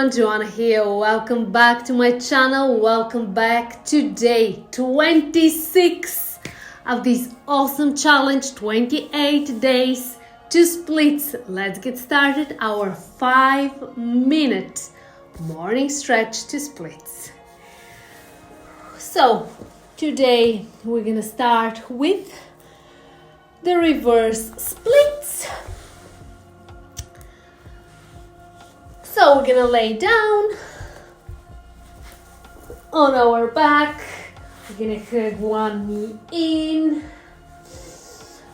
everyone, Joanna here. Welcome back to my channel. Welcome back to day 26 of this awesome challenge, 28 days, 2 splits. Let's get started. Our 5-minute morning stretch to splits. So today we're gonna start with the reverse splits. So we're gonna lay down on our back. We're gonna hug one knee in.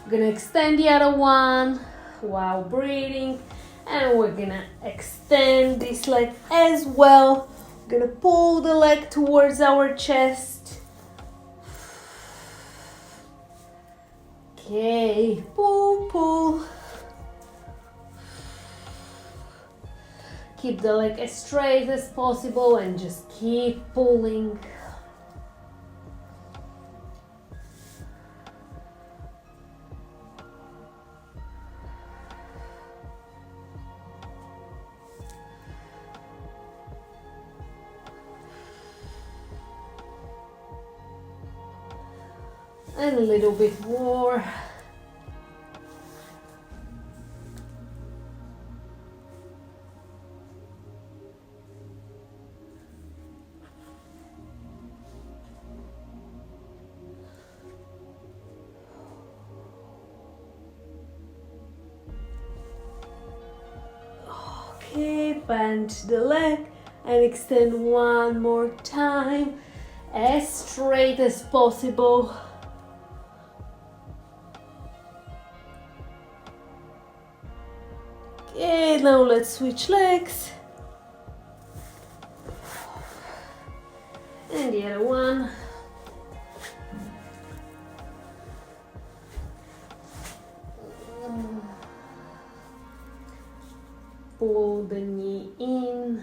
We're gonna extend the other one while breathing. And we're gonna extend this leg as well. We're gonna pull the leg towards our chest. Okay, pull. Keep the leg as straight as possible and just keep pulling. And a little bit more. Okay, bend the leg and extend one more time, as straight as possible. Okay, now let's switch legs. And the other one. Pull the knee in.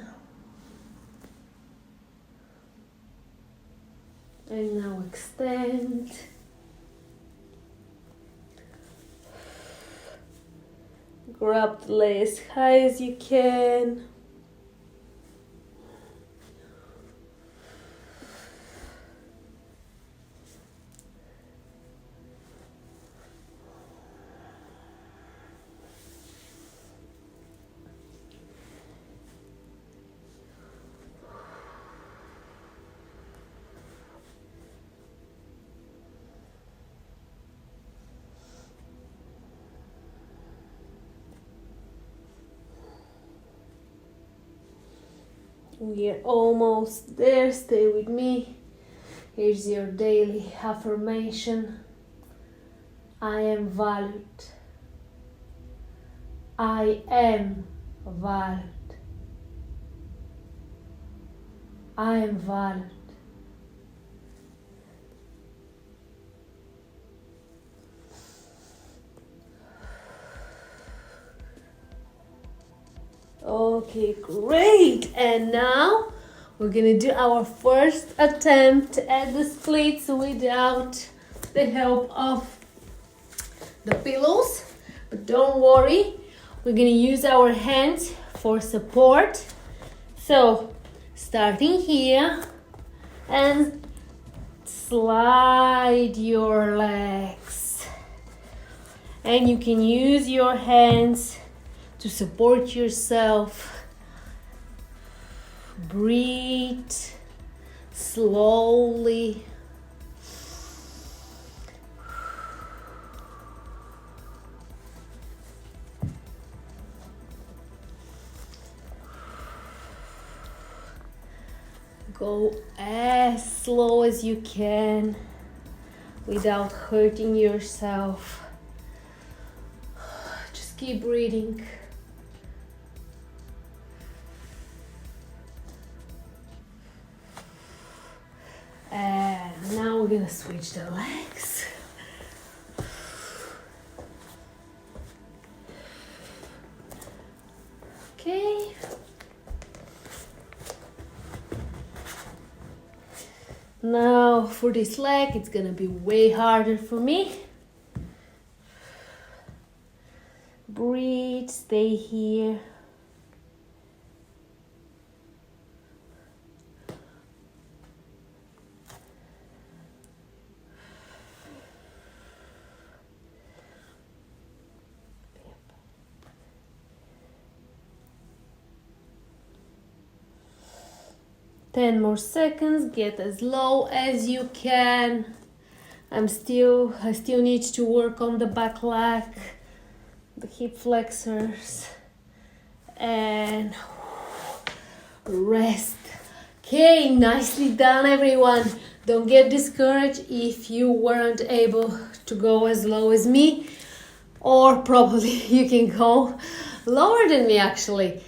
And now extend. Grab the leg as high as you can. We are almost there. Stay with me. Here's your daily affirmation. I am valued. I am valued. I am valued. Okay, great. And now we're gonna do our first attempt at the splits without the help of the pillows. But don't worry, we're gonna use our hands for support. So starting here and slide your legs. And you can use your hands to support yourself. Breathe slowly. Go as slow as you can without hurting yourself. Just keep breathing. And now we're gonna switch the legs. Okay. Now for this leg, it's gonna be way harder for me. Breathe, stay here. 10 more seconds. Get as low as you can. I still need to work on the back leg, the hip flexors, and rest. Okay, nicely done, everyone. Don't get discouraged if you weren't able to go as low as me, or probably you can go lower than me actually.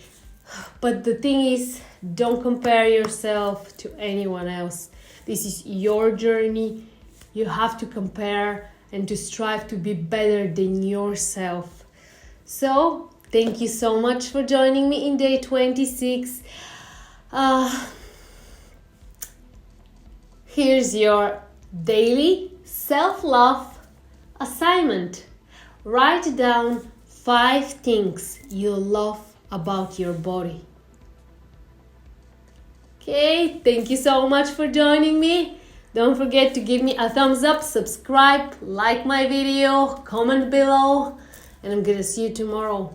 But the thing is, don't compare yourself to anyone else. This is your journey. You have to compare and to strive to be better than yourself. So, thank you so much for joining me in day 26. Here's your daily self-love assignment. Write down 5 things you love about your body. Okay, thank you so much for joining me. Don't forget to give me a thumbs up, subscribe, like my video, comment below, and I'm gonna see you tomorrow.